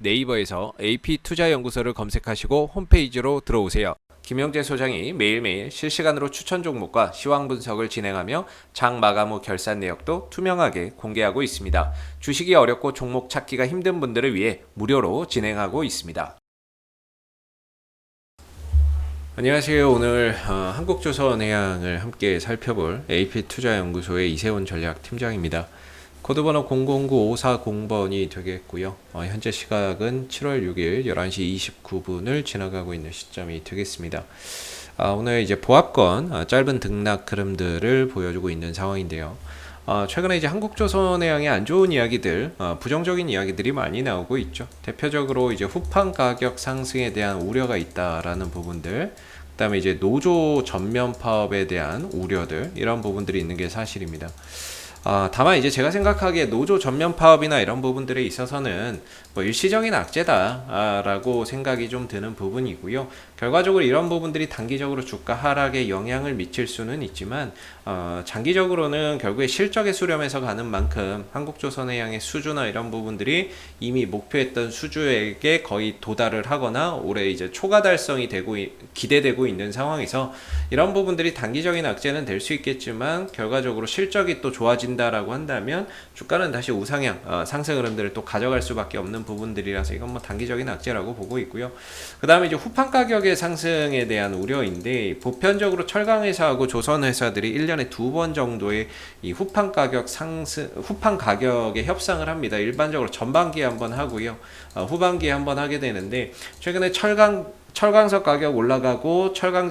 네이버에서 AP투자연구소를 검색하시고 홈페이지로 들어오세요. 김영재 소장이 매일매일 실시간으로 추천 종목과 시황 분석을 진행하며 장 마감 후 결산 내역도 투명하게 공개하고 있습니다. 주식이 어렵고 종목 찾기가 힘든 분들을 위해 무료로 진행하고 있습니다. 안녕하세요. 오늘 한국조선해양을 함께 살펴볼 AP투자연구소의 이세훈 전략팀장입니다. 코드번호 009540번이 되겠고요. 현재 시각은 7월 6일 11시 29분을 지나가고 있는 시점이 되겠습니다. 오늘 이제 보합권 짧은 등락 흐름들을 보여주고 있는 상황인데요. 최근에 이제 한국조선해양의 안 좋은 이야기들, 부정적인 이야기들이 많이 나오고 있죠. 대표적으로 이제 후판 가격 상승에 대한 우려가 있다라는 부분들, 그다음에 이제 노조 전면 파업에 대한 우려들, 이런 부분들이 있는 게 사실입니다. 다만 이제 제가 생각하기에 노조 전면 파업이나 이런 부분들에 있어서는 뭐 일시적인 악재다라고 생각이 좀 드는 부분이고요. 결과적으로 이런 부분들이 단기적으로 주가 하락에 영향을 미칠 수는 있지만 장기적으로는 결국에 실적에 수렴해서 가는 만큼 한국조선해양의 수주나 이런 부분들이 이미 목표했던 수주액에 거의 도달을 하거나 올해 이제 초과 달성이 되고 기대되고 있는 상황에서 이런 부분들이 단기적인 악재는 될 수 있겠지만 결과적으로 실적이 또 좋아진다라고 한다면 주가는 다시 우상향 상승 흐름들을 또 가져갈 수밖에 없는 부분들이라서 이건 뭐 단기적인 악재라고 보고 있고요. 그 다음에 이제 후판 가격의 상승에 대한 우려인데 보편적으로 철강회사하고 조선회사들이 1년에 2번 정도의 이 후판 가격 상승, 후판 가격에 협상을 합니다. 일반적으로 전반기에 한번 하고요. 후반기에 한번 하게 되는데 최근에 철강석 가격 올라가고 철강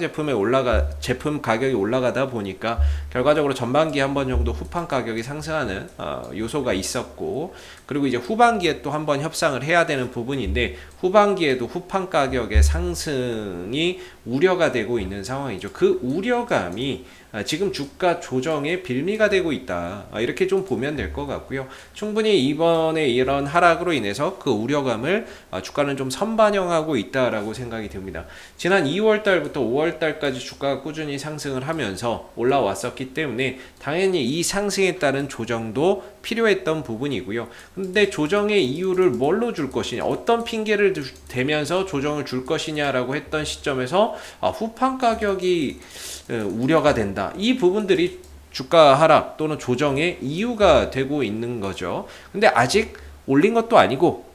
제품 가격이 올라가다 보니까 결과적으로 전반기에 한 번 정도 후판 가격이 상승하는 요소가 있었고, 그리고 이제 후반기에 또 한 번 협상을 해야 되는 부분인데 후반기에도 후판 가격의 상승이 우려가 되고 있는 상황이죠. 그 우려감이 지금 주가 조정의 빌미가 되고 있다, 이렇게 좀 보면 될 것 같고요. 충분히 이번에 이런 하락으로 인해서 그 우려감을 주가는 좀 선반영하고 있다라고 생각이 듭니다. 지난 2월달부터 5월달까지 주가가 꾸준히 상승을 하면서 올라왔었기 때문에 당연히 이 상승에 따른 조정도 필요했던 부분이고요. 근데 조정의 이유를 뭘로 줄 것이냐, 어떤 핑계를 대면서 조정을 줄 것이냐라고 했던 시점에서 후판 가격이 우려가 된다, 이 부분들이 주가 하락 또는 조정의 이유가 되고 있는 거죠. 근데 아직 올린 것도 아니고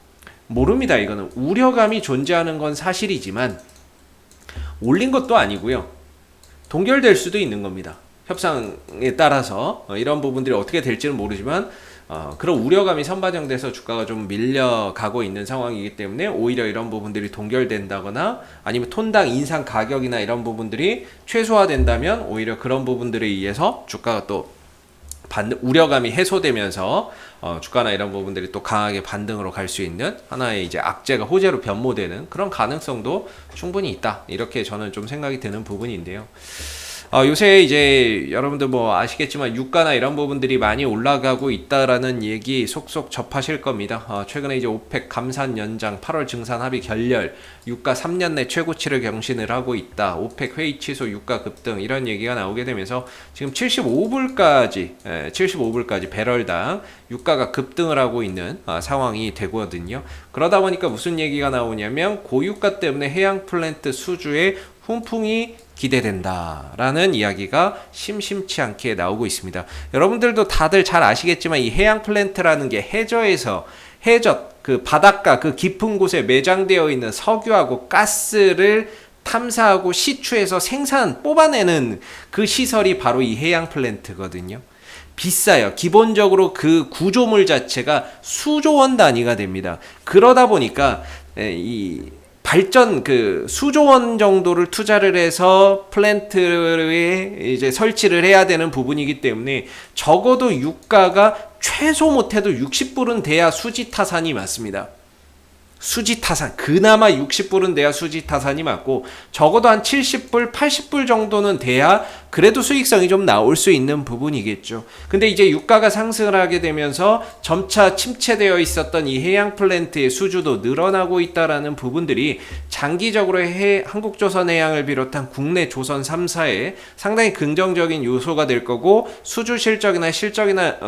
모릅니다. 이거는 우려감이 존재하는 건 사실이지만 올린 것도 아니고요. 동결될 수도 있는 겁니다. 협상에 따라서 이런 부분들이 어떻게 될지는 모르지만 그런 우려감이 선반영돼서 주가가 좀 밀려가고 있는 상황이기 때문에 오히려 이런 부분들이 동결된다거나 아니면 톤당 인상 가격이나 이런 부분들이 최소화된다면 오히려 그런 부분들에 의해서 주가가 또 우려감이 해소되면서 주가나 이런 부분들이 또 강하게 반등으로 갈 수 있는 하나의 이제 악재가 호재로 변모되는 그런 가능성도 충분히 있다, 이렇게 저는 좀 생각이 드는 부분인데요. 요새 이제 여러분들 뭐 아시겠지만 유가나 이런 부분들이 많이 올라가고 있다라는 얘기 속속 접하실 겁니다. 최근에 이제 오펙 감산 연장, 8월 증산 합의 결렬, 유가 3년 내 최고치를 경신을 하고 있다, 오펙 회의 취소, 유가 급등, 이런 얘기가 나오게 되면서 지금 75불까지 배럴당 유가가 급등을 하고 있는 상황이 되거든요. 그러다 보니까 무슨 얘기가 나오냐면 고유가 때문에 해양 플랜트 수주의 훈풍이 기대된다라는 이야기가 심심치 않게 나오고 있습니다. 여러분들도 다들 잘 아시겠지만 이 해양 플랜트라는 게 해저 그 바닷가 그 깊은 곳에 매장되어 있는 석유하고 가스를 탐사하고 시추해서 뽑아내는 그 시설이 바로 이 해양 플랜트거든요. 비싸요. 기본적으로 그 구조물 자체가 수조 원 단위가 됩니다. 그러다 보니까 이 발전 수조 원 정도를 투자를 해서 플랜트에 이제 설치를 해야 되는 부분이기 때문에 적어도 유가가 최소 못해도 60불은 돼야 수지 타산이 맞습니다. 수지 타산, 그나마 60불은 돼야 수지 타산이 맞고 적어도 한 70불, 80불 정도는 돼야 그래도 수익성이 좀 나올 수 있는 부분이겠죠. 근데 이제 유가가 상승을 하게 되면서 점차 침체되어 있었던 이 해양 플랜트의 수주도 늘어나고 있다라는 부분들이 장기적으로 한국조선해양을 비롯한 국내 조선 3사에 상당히 긍정적인 요소가 될 거고, 수주 실적이나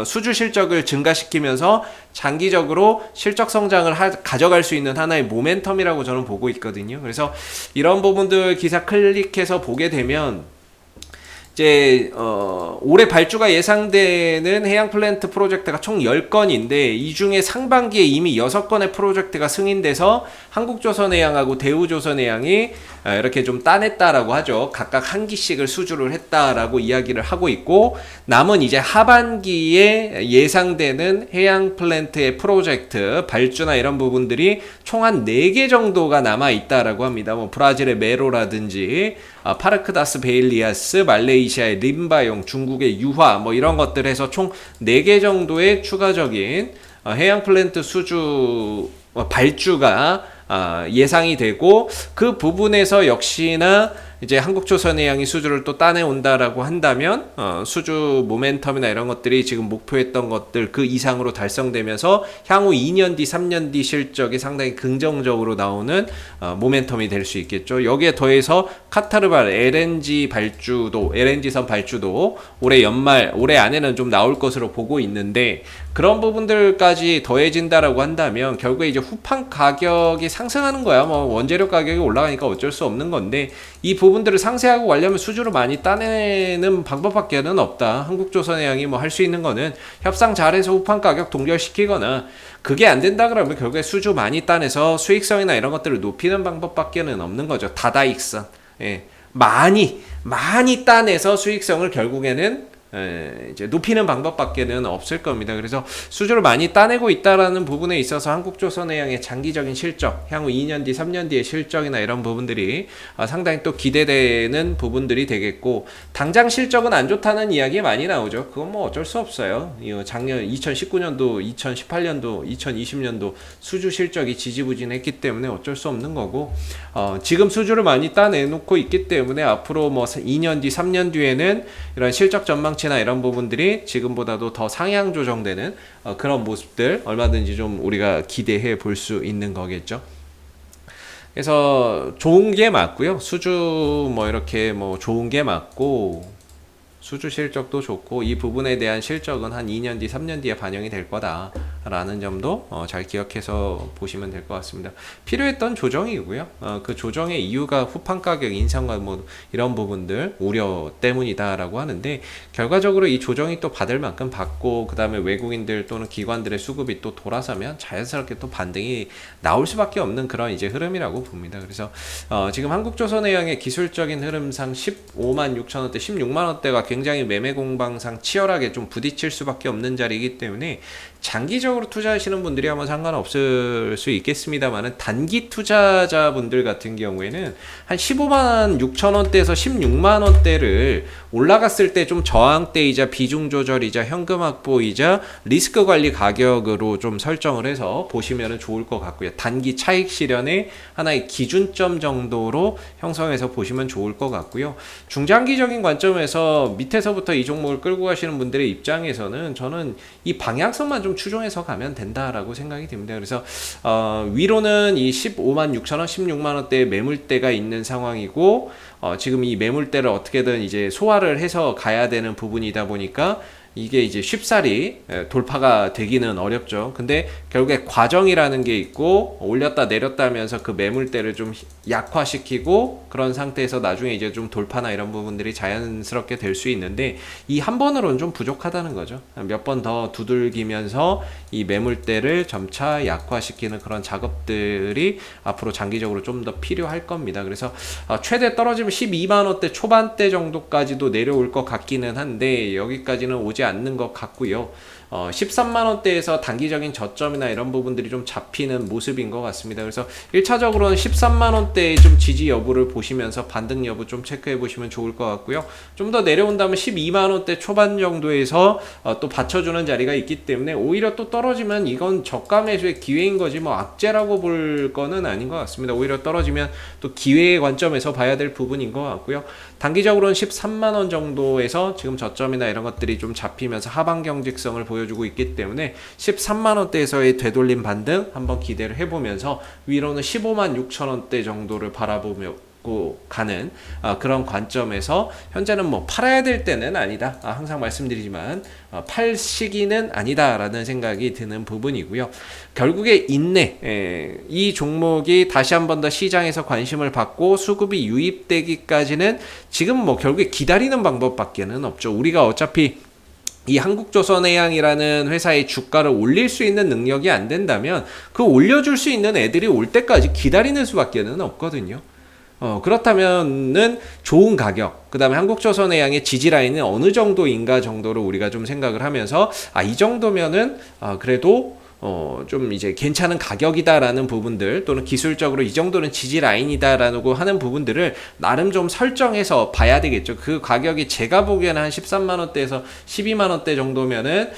수주 실적을 증가시키면서 장기적으로 실적 성장을 가져갈 수 있는 하나의 모멘텀이라고 저는 보고 있거든요. 그래서 이런 부분들 기사 클릭해서 보게 되면 이제 올해 발주가 예상되는 해양 플랜트 프로젝트가 총 10건인데 이 중에 상반기에 이미 6건의 프로젝트가 승인돼서 한국조선해양하고 대우조선해양이 이렇게 좀 따냈다라고 하죠. 각각 한 기씩을 수주를 했다라고 이야기를 하고 있고, 남은 이제 하반기에 예상되는 해양 플랜트의 프로젝트 발주나 이런 부분들이 총 한 4개 정도가 남아 있다라고 합니다. 뭐 브라질의 메로라든지 파르크다스 베일리아스, 말레이시아의 림바용, 중국의 유화 뭐 이런 것들 해서 총 4개 정도의 추가적인 해양 플랜트 수주 발주가 예상이 되고, 그 부분에서 역시나 이제 한국조선해양이 수주를 또 따내온다라고 한다면 수주 모멘텀이나 이런 것들이 지금 목표했던 것들 그 이상으로 달성되면서 향후 2년 뒤, 3년 뒤 실적이 상당히 긍정적으로 나오는 모멘텀이 될 수 있겠죠. 여기에 더해서 카타르발 LNG선 발주도 올해 안에는 좀 나올 것으로 보고 있는데, 그런 부분들까지 더해진다라고 한다면 결국에 이제 후판 가격이 상승하는 거야. 뭐 원재료 가격이 올라가니까 어쩔 수 없는 건데, 이 부분들을 상쇄하고 가려면 수주를 많이 따내는 방법밖에는 없다. 한국조선해양이 뭐 할 수 있는 거는 협상 잘해서 후판 가격 동결시키거나, 그게 안 된다 그러면 결국에 수주 많이 따내서 수익성이나 이런 것들을 높이는 방법밖에는 없는 거죠. 다다익선. 예. 많이 따내서 수익성을 결국에는 이제 높이는 방법밖에는 없을 겁니다. 그래서 수주를 많이 따내고 있다라는 부분에 있어서 한국조선해양의 장기적인 실적, 향후 2년 뒤, 3년 뒤의 실적이나 이런 부분들이 상당히 또 기대되는 부분들이 되겠고, 당장 실적은 안 좋다는 이야기 많이 나오죠. 그건 뭐 어쩔 수 없어요. 작년 2019년도, 2018년도, 2020년도 수주 실적이 지지부진했기 때문에 어쩔 수 없는 거고, 지금 수주를 많이 따내놓고 있기 때문에 앞으로 뭐 2년 뒤, 3년 뒤에는 이런 실적 전망치 나 이런 부분들이 지금보다도 더 상향 조정되는 그런 모습들 얼마든지 좀 우리가 기대해 볼 수 있는 거겠죠. 그래서 좋은 게 맞고요. 수주 뭐 이렇게 뭐 좋은 게 맞고, 수주 실적도 좋고, 이 부분에 대한 실적은 한 2년 뒤, 3년 뒤에 반영이 될 거다라는 점도 잘 기억해서 보시면 될 것 같습니다. 필요했던 조정이고요. 그 조정의 이유가 후판 가격 인상과 뭐 이런 부분들 우려 때문이다라고 하는데, 결과적으로 이 조정이 또 받을 만큼 받고, 그 다음에 외국인들 또는 기관들의 수급이 또 돌아서면 자연스럽게 또 반등이 나올 수밖에 없는 그런 이제 흐름이라고 봅니다. 그래서 지금 한국조선해양의 기술적인 흐름상 15만 6천 원대, 16만 원대가 굉장히 매매 공방상 치열하게 좀 부딪힐 수밖에 없는 자리이기 때문에 장기적으로 투자하시는 분들이 아마 상관없을 수 있겠습니다만은, 단기 투자자분들 같은 경우에는 한 15만 6천 원대에서 16만 원대를 올라갔을 때 좀 저항대이자 비중 조절이자 현금 확보이자 리스크 관리 가격으로 좀 설정을 해서 보시면 좋을 것 같고요. 단기 차익 실현의 하나의 기준점 정도로 형성해서 보시면 좋을 것 같고요. 중장기적인 관점에서 밑에서부터 이 종목을 끌고 가시는 분들의 입장에서는 저는 이 방향성만 좀 추종해서 가면 된다라고 생각이 듭니다. 그래서 위로는 이 15만 6천 원, 16만 원대의 매물대가 있는 상황이고, 지금 이 매물대를 어떻게든 이제 소화를 해서 가야 되는 부분이다 보니까 이게 이제 쉽사리 돌파가 되기는 어렵죠. 근데 결국에 과정이라는 게 있고, 올렸다 내렸다 하면서 그 매물대를 좀 약화시키고, 그런 상태에서 나중에 이제 좀 돌파나 이런 부분들이 자연스럽게 될 수 있는데, 이 한 번으로는 좀 부족하다는 거죠. 몇 번 더 두들기면서 이 매물대를 점차 약화시키는 그런 작업들이 앞으로 장기적으로 좀 더 필요할 겁니다. 그래서 최대 떨어지면 12만 원대 초반대 정도까지도 내려올 것 같기는 한데, 여기까지는 오지 않는 것 같고요. 13만 원대에서 단기적인 저점이나 이런 부분들이 좀 잡히는 모습인 것 같습니다. 그래서 1차적으로는 13만 원대의 좀 지지 여부를 보시면서 반등 여부 좀 체크해 보시면 좋을 것 같고요. 좀 더 내려온다면 12만 원대 초반 정도에서 또 받쳐주는 자리가 있기 때문에, 오히려 또 떨어지면 이건 저가 매수의 기회인 거지 뭐 악재라고 볼 거는 아닌 것 같습니다. 오히려 떨어지면 또 기회의 관점에서 봐야 될 부분인 것 같고요. 단기적으로는 13만 원 정도에서 지금 저점이나 이런 것들이 좀 잡히면서 하방 경직성을 보여 보여주고 있기 때문에 13만 원대에서의 되돌림 반등 한번 기대를 해보면서 위로는 15만 6천 원대 정도를 바라보며 가는 그런 관점에서 현재는 뭐 팔아야 될 때는 아니다. 항상 말씀드리지만 팔 시기는 아니다라는 생각이 드는 부분이고요. 결국에 인내, 이 종목이 다시 한 번 더 시장에서 관심을 받고 수급이 유입되기까지는 지금 뭐 결국에 기다리는 방법밖에는 없죠. 우리가 어차피 이 한국조선해양이라는 회사의 주가를 올릴 수 있는 능력이 안 된다면 그 올려줄 수 있는 애들이 올 때까지 기다리는 수밖에는 없거든요. 그렇다면은 좋은 가격, 그 다음에 한국조선해양의 지지라인은 어느 정도인가 정도를 우리가 좀 생각을 하면서 이 정도면은 그래도 좀 이제 괜찮은 가격이다라는 부분들 또는 기술적으로 이 정도는 지지 라인이다라고 하는 부분들을 나름 좀 설정해서 봐야 되겠죠. 그 가격이 제가 보기에는 한 13만 원대에서 12만 원대 정도면은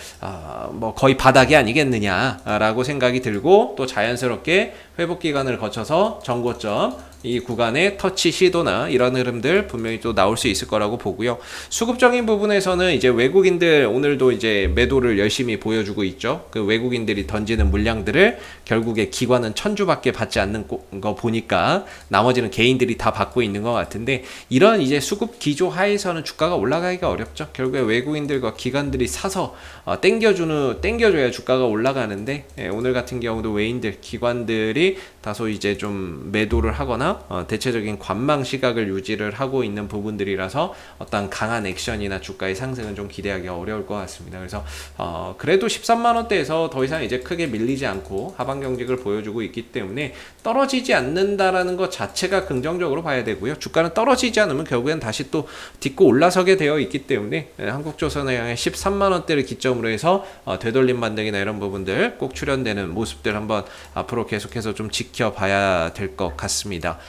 뭐 거의 바닥이 아니겠느냐라고 생각이 들고 또 자연스럽게 회복 기간을 거쳐서 전고점 이 구간의 터치 시도나 이런 흐름들 분명히 또 나올 수 있을 거라고 보고요. 수급적인 부분에서는 이제 외국인들 오늘도 이제 매도를 열심히 보여주고 있죠. 그 외국인들이 던지는 물량들을 결국에 기관은 천주밖에 받지 않는 거 보니까 나머지는 개인들이 다 받고 있는 것 같은데 이런 이제 수급 기조 하에서는 주가가 올라가기가 어렵죠. 결국에 외국인들과 기관들이 사서 땡겨줘야 주가가 올라가는데 오늘 같은 경우도 외인들 기관들이 다소 이제 좀 매도를 하거나 대체적인 관망 시각을 유지를 하고 있는 부분들이라서 어떤 강한 액션이나 주가의 상승은 좀 기대하기가 어려울 것 같습니다. 그래서 그래도 13만 원대에서 더 이상 이제 크게 밀리지 않고 하방 경직을 보여주고 있기 때문에 떨어지지 않는다라는 것 자체가 긍정적으로 봐야 되고요. 주가는 떨어지지 않으면 결국엔 다시 또 딛고 올라서게 되어 있기 때문에 한국조선해양의 13만 원대를 기점으로 해서 되돌림 반등이나 이런 부분들 꼭 출현되는 모습들 한번 앞으로 계속해서 좀 지켜봐야 될 것 같습니다.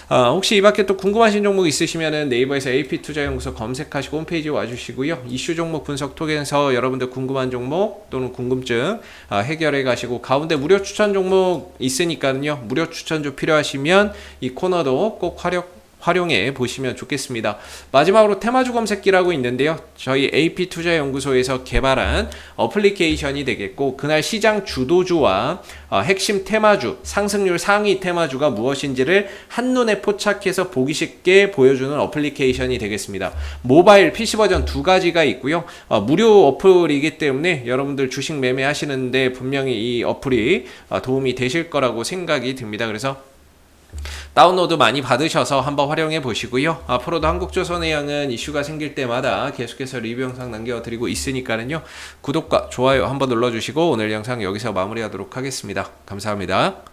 혹시 이 밖에 또 궁금하신 종목 있으시면 네이버에서 AP투자연구소 검색하시고 홈페이지 와주시고요. 이슈 종목 분석 통해서 여러분들 궁금한 종목 또는 궁금증 해결해 가시고 가운데 무료 추천 종목 있으니까요. 무료 추천주 필요하시면 이 코너도 꼭 활용해 보시면 좋겠습니다. 마지막으로 테마주 검색기라고 있는데요. 저희 AP투자연구소에서 개발한 어플리케이션이 되겠고 그날 시장 주도주와 핵심 테마주, 상승률 상위 테마주가 무엇인지를 한눈에 포착해서 보기 쉽게 보여주는 어플리케이션이 되겠습니다. 모바일, PC 버전 두 가지가 있고요. 무료 어플이기 때문에 여러분들 주식 매매하시는데 분명히 이 어플이 도움이 되실 거라고 생각이 듭니다. 그래서 다운로드 많이 받으셔서 한번 활용해 보시고요. 앞으로도 한국조선해양은 이슈가 생길 때마다 계속해서 리뷰 영상 남겨드리고 있으니까요. 구독과 좋아요 한번 눌러주시고 오늘 영상 여기서 마무리하도록 하겠습니다. 감사합니다.